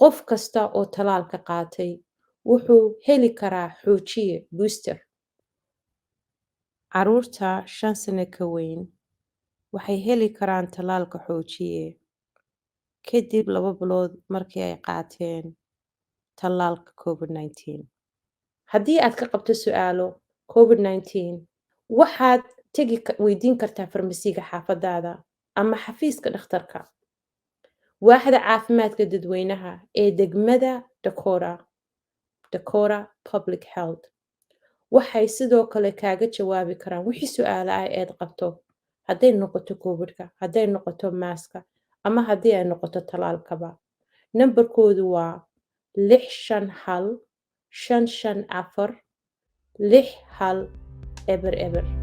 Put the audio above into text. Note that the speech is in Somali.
qof kasta oo tallaalka qaatay wuxuu heli karaa xoojiye booster. Carruurta 5 sano ka weyn waxay heli karaan tallaalka xoojiye kadib 2 bilood markii ay qaateen tallaalka COVID-19. Haddii aad ka qabto su'aalo COVID-19, waxaad weydiin kartaa farmasiga xaafadaada ama xafiiska dhakhtarka. Waaxda caafimaadka dadweynaha ee degmada Dakota Public Health waxay sidoo kale kaaga jawaabi karaan wixii su'aalo ah eed qabto, hadday noqoto COVID-ka, hadday noqoto maaska, ama haddii ay noqoto tallaalkaba. Nambarkoodu waa 651 554 6100.